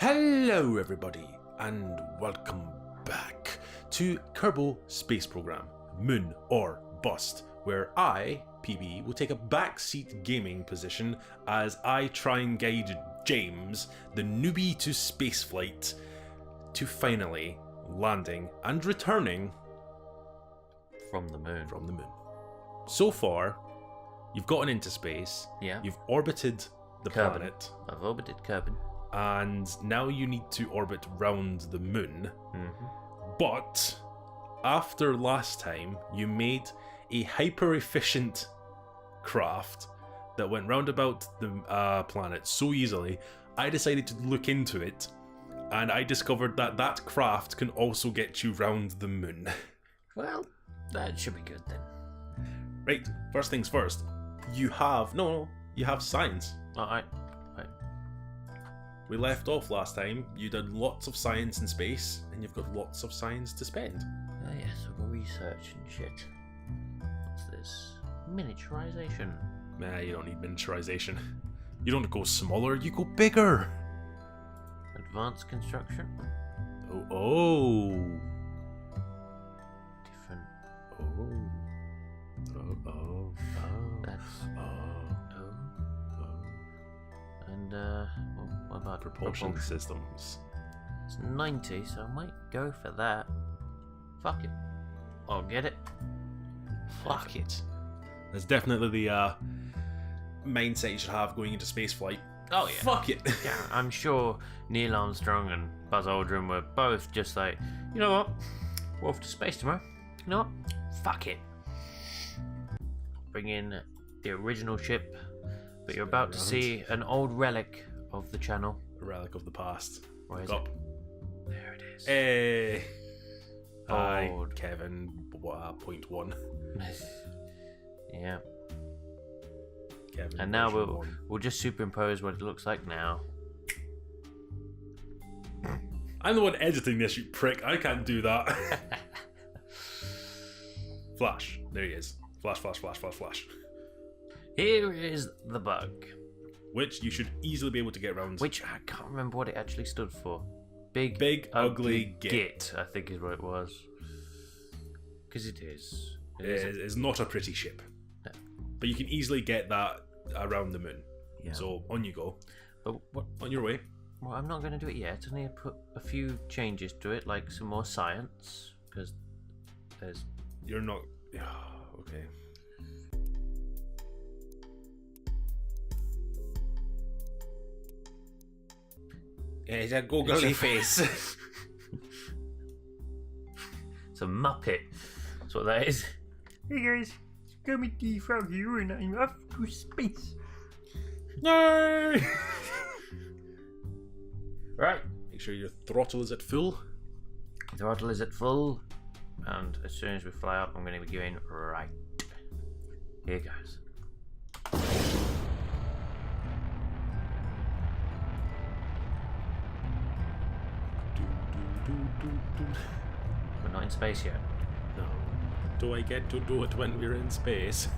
Hello everybody, and welcome back to Kerbal Space Program, Moon or Bust, where I, PB, will take a backseat gaming position as I try and guide James, the newbie to spaceflight, to finally landing and returning from the moon. So far, you've gotten into space, you've orbited the planet. I've orbited Kerbal. And now you need to orbit round the moon. But after last time, you made a hyper-efficient craft that went round about the planet so easily, I decided to look into it, and I discovered that that craft can also get you round the moon. Well, that should be good then. Right, first things first. You have science. Alright. We left off last time, you did lots of science in space, and you've got lots of science to spend. Oh yes, I've got research and shit. What's this? Miniaturization. Nah, you don't need miniaturization. You don't go smaller, you go bigger. Advanced construction. Oh. Different. And what about propulsion systems? It's 90, so I might go for that. Fuck it. I'll get it. Fuck it. That's definitely the mindset you should have going into spaceflight. Oh yeah. Fuck it. Yeah, I'm sure Neil Armstrong and Buzz Aldrin were both just like, you know what? We're off to space tomorrow. You know what? Fuck it. Bring in the original ship, but you're about to see an old relic of the channel. A relic of the past. Where is it? There it is. Hey. Hi, Old. Kevin. 0.1. Yeah. Kevin. And now we'll just superimpose what it looks like now. I'm the one editing this, you prick. I can't do that. Flash. There he is. Flash. Here is the bug. Which you should easily be able to get around. Which I can't remember what it actually stood for. Big ugly git. I think is what it was. Because it is. It's not a pretty ship. No. But you can easily get that around the moon. Yeah. So on you go. But on your way. Well, I'm not going to do it yet. I need to put a few changes to it, like some more science. Because there's... You're not... Okay. Yeah, he's a googly face. It's a Muppet. That's what that is. Hey guys, it's Kermit the Frog here and I'm off to space. Yay! Right. Make sure your throttle is at full. Throttle is at full. And as soon as we fly up, I'm going to be going right. Here goes. We're not in space yet. No. Do I get to do it when we're in space?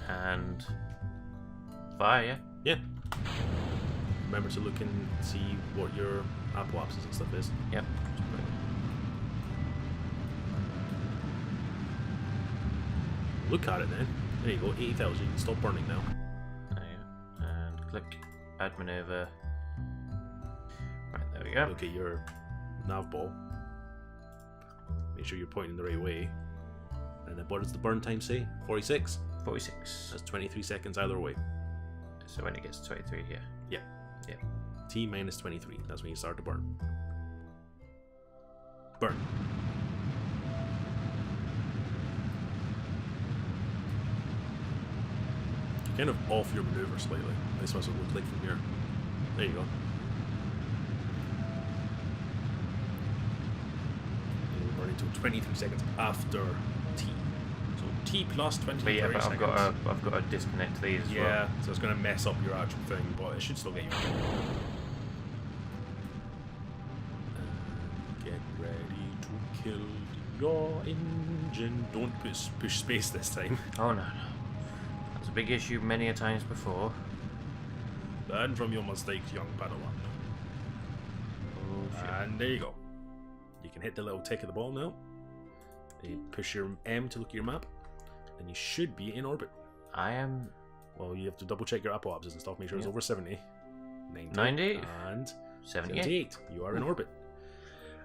And fire, Yeah. Remember to look and see what your apoapsis and stuff is. Yep. Look at it then. There you go, 80,000. You can stop burning now. There you go. And click add maneuver. Right, there we go. Look at your nav ball. Make sure you're pointing the right way. And then what does the burn time say? 46? 46. That's 23 seconds either way. So when it gets to 23 here. Yeah. Yeah. T minus 23. That's when you start to burn. Burn. Kind of off your maneuver slightly. That's what it looks like from here. There you go. And we're burning until 23 seconds after T. So T plus 23 But seconds. I've got to disconnect these as well. Yeah, so it's going to mess up your actual thing, but it should still get you. Get ready to kill your engine. Don't push space this time. Oh no. That's a big issue many a times before. Learn from your mistakes, young Padawan. Oh shit. And there you go. You can hit the little tick at the ball now. Then you push your M to look at your map. And you should be in orbit. I am. Well, you have to double check your apoapsis and stuff. Make sure it's over 70. 90. And 78. 78. You are in orbit.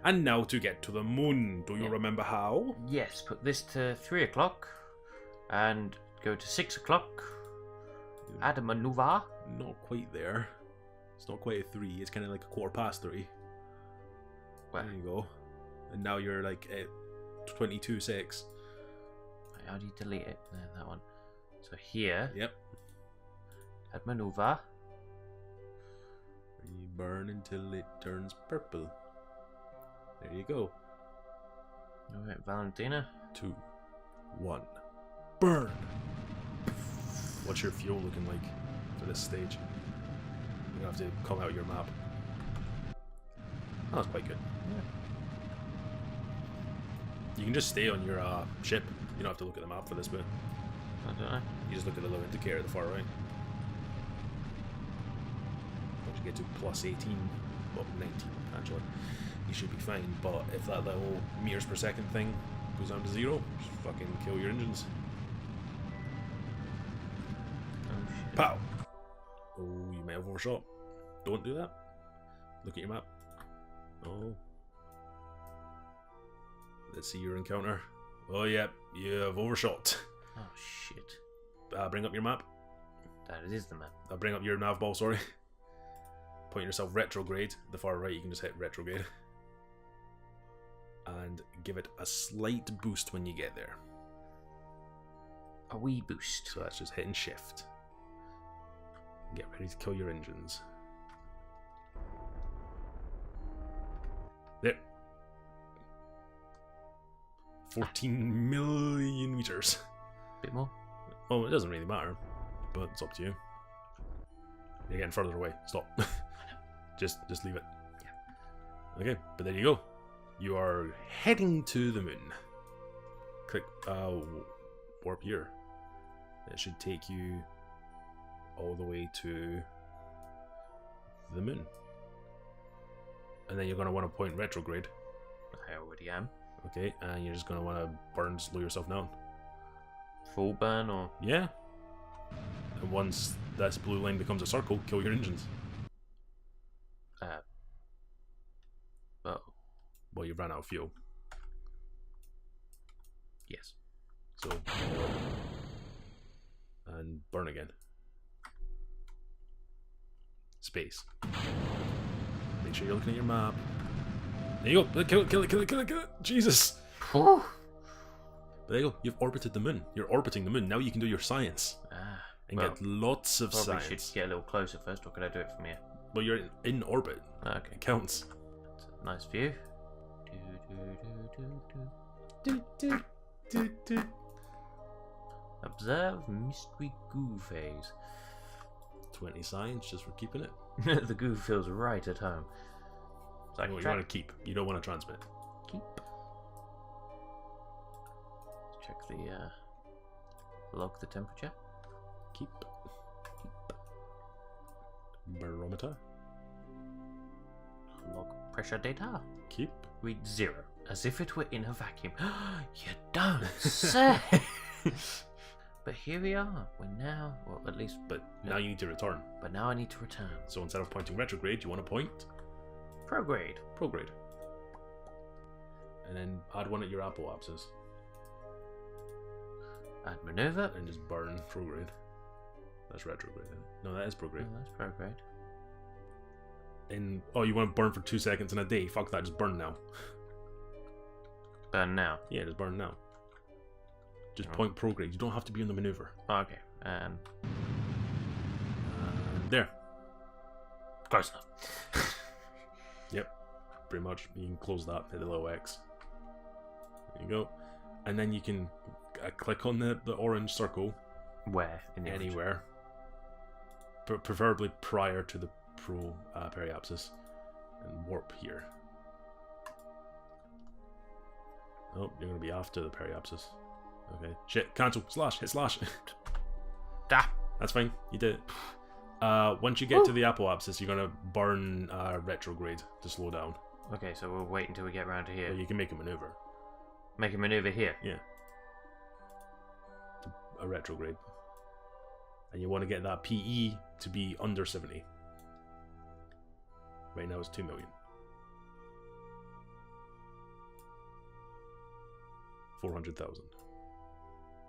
And now to get to the moon. Do you remember how? Yes, put this to 3 o'clock. And go to 6 o'clock. Add a maneuver. Not quite there. It's not quite a 3. It's kind of like a 3:15. Where? There you go. And now you're like at 22:06. How do you delete it? There, that one. So here. Yep. Add maneuver. You burn until it turns purple. There you go. Alright, Valentina. 2, 1. Burn! What's your fuel looking like for this stage? You're gonna have to call out your map. Oh, that's quite good. Yeah. You can just stay on your ship. You don't have to look at the map for this bit. I don't know. You just look at the little indicator at the far right. Once you get to plus 18, well, 19 actually, you should be fine. But if that little meters per second thing goes down to 0, just fucking kill your engines. Oh shit. Pow! Oh, you may have overshot. Don't do that. Look at your map. Oh. Let's see your encounter. Oh, yep, you have overshot. Oh shit. Bring up your map. That is the map. Bring up your nav ball, sorry. Point yourself retrograde. The far right, you can just hit retrograde. And give it a slight boost when you get there. A wee boost. So that's just hitting shift. Get ready to kill your engines. There. 14 million meters. Bit more. Well, it doesn't really matter, but it's up to you. You're getting further away. Stop. just leave it. Yeah. Okay, but there you go. You are heading to the moon. Click warp here. It should take you all the way to the moon. And then you're going to want to point retrograde. I already am. Okay, and you're just going to want to slow yourself down. Full burn or? Yeah. And once this blue line becomes a circle, kill your engines. Oh. Well, you've ran out of fuel. Yes. So. And burn again. Space. Make sure you're looking at your map. There you go. Kill it. Jesus. Whew. There you go. You've orbited the moon. You're orbiting the moon. Now you can do your science. And well, get lots of probably science. should get a little closer first, or could I do it from here? Well, you're in orbit. Okay. It counts. It's a nice view. Observe mystery goo phase. 20 science just for keeping it. The goo feels right at home. It's like What you want to keep. You don't want to transmit. keep. Let's check the log the temperature. Keep. Barometer. Log pressure data. Keep. Read 0, as if it were in a vacuum. You don't say. But here we are. We're now, well, at least. But now you need to return. But now I need to return. So instead of pointing retrograde, you want to point Prograde. prograde. And then add one at your apoapsis. Add maneuver. And just burn prograde. That's retrograde then. No, that is prograde. Oh, that's prograde. And oh, you want to burn for 2 seconds in a day? Fuck that, just burn now. Burn now. Yeah, just burn now. Just point prograde. You don't have to be in the maneuver. Okay. And There. close enough. Yep. Pretty much. You can close that, hit the little X. There you go. And then you can click on the orange circle. Where? In the Anywhere. Preferably prior to the periapsis. And warp here. Oh, you're going to be after the periapsis. Okay. Shit, cancel. Slash. Hit slash. Da. That's fine. You did it. Once you get to the apoapsis, you're gonna burn retrograde to slow down. Okay, so we'll wait until we get around to here. Well, you can make a maneuver. Make a maneuver here. Yeah. A retrograde. And you want to get that PE to be under 70. Right now it's 2 million. 400,000.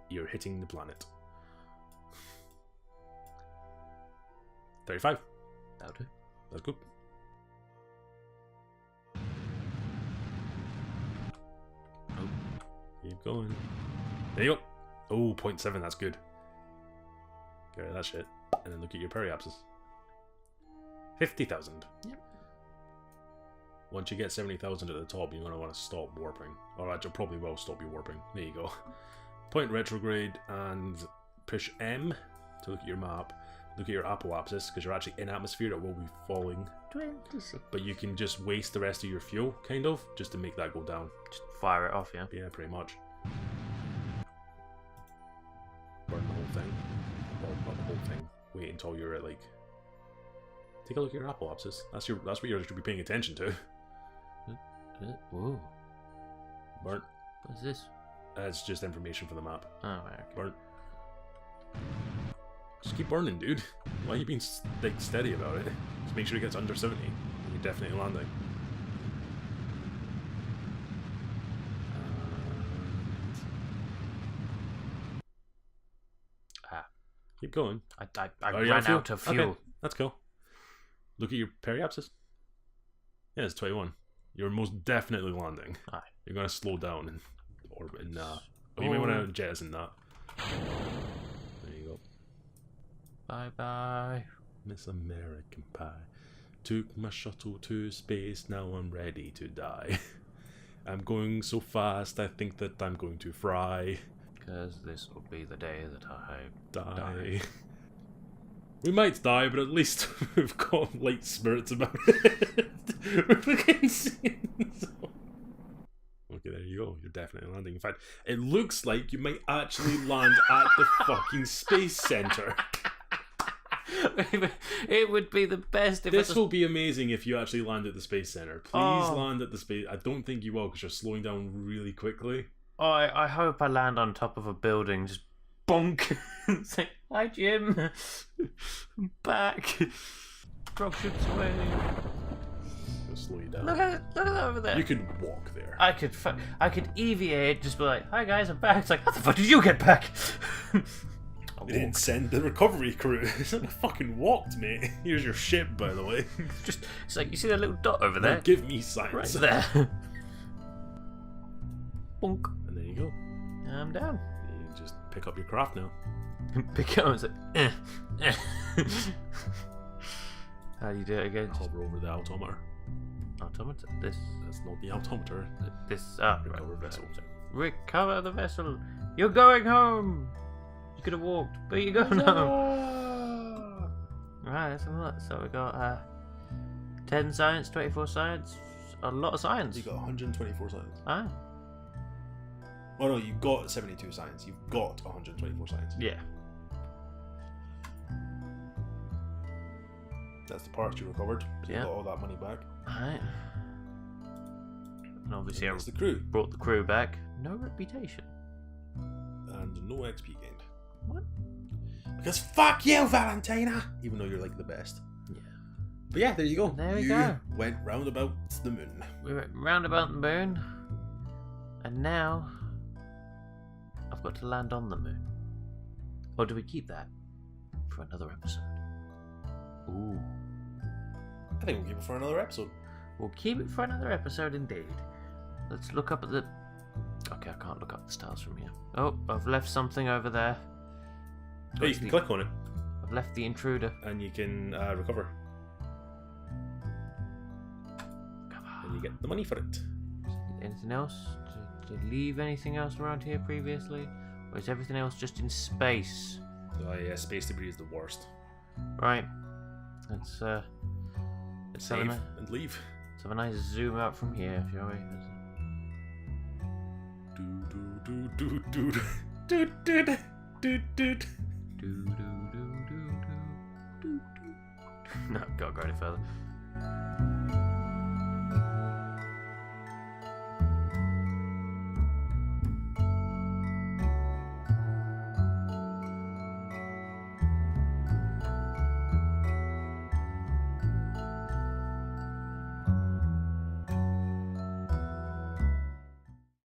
You're hitting the planet. 35. That'll do. That's good. Oh, keep going. There you go. Oh, 0.7, that's good. Get rid of that shit. And then look at your periapsis. 50,000. Yep. Once you get 70,000 at the top, you're going to want to stop warping. Or actually, probably will stop you warping. There you go. Point retrograde and push M to look at your map. Look at your apoapsis, because you're actually in atmosphere, it will be falling. 26. But you can just waste the rest of your fuel, kind of, just to make that go down. Just fire it off, yeah? Yeah, pretty much. Burn the whole thing. Well, not the whole thing. Wait until you're at, like... Take a look at your apoapsis. That's what you should be paying attention to. Whoa. Burnt. What's this? It's just information for the map. Oh, right, okay. Burnt. Just keep burning, dude. Why are you being like steady about it? Just make sure it gets under 70. You're definitely landing. Keep going. I ran out of fuel. Okay, that's cool. Look at your periapsis. Yeah, it's 21. You're most definitely landing. Aye. You're going to slow down and orbit. And, you may want to jettison that. There you go. Bye-bye. Miss American Pie. Took my shuttle to space, now I'm ready to die. I'm going so fast, I think that I'm going to fry. Because this will be the day that I Die. We might die, but at least we've got light spirits about it. We're fucking seeing so. Okay, there you go. You're definitely landing. In fact, it looks like you might actually land at the fucking space center. It would be the best if this will be amazing if you actually land at the space center. Please land at the space. I don't think you will because you're slowing down really quickly. Oh, I hope I land on top of a building, just bonk. Say, hi Jim, I'm back. Dropships away. It'll slow you down. Look at that over there. You could walk there. I could EVA, just be like, hi guys, I'm back. It's like, how the fuck did you get back? They didn't send the recovery crew. It's like, I fucking walked, mate. Here's your ship, by the way. It's like, you see that little dot over there? Now give me science. Right there. Bonk. And there you go. I'm down. You just pick up your craft now. Pick it up and say, How do you do it again? Hover over the altimeter. Altimeter? This. That's not the altimeter. This. Recover vessel. Recover the vessel. You're going home. You could have walked, but you're going home. Right, that's a lot. So we got 10 science, 24 science. A lot of science. You got 124 science. Ah. Oh no, you've got 72 science. You've got 124 science. Yeah. That's the parts you recovered. So you got all that money back. Alright. And obviously I It's the crew. brought the crew back. No reputation. And no XP gained. What? Because fuck you, Valentina! Even though you're like the best. Yeah. But yeah, there you go. There we you go. Went round about the moon. We went round about the moon. And now I've got to land on the moon. Or do we keep that for another episode? Ooh. I think we'll keep it for another episode. We'll keep it for another episode indeed. Let's look up at the... Okay, I can't look up the stars from here. Oh, I've left something over there. Oh, you can click on it. I've left the intruder. And you can recover. Come on. And you get the money for it. Anything else? Did I leave anything else around here previously? Or is everything else just in space? Oh yeah, space debris is the worst. Right. Let's Save and leave. let's have a nice zoom out from here, shall we? Do do do do do do do do do. Do do do do do do do. No, gotta go any further.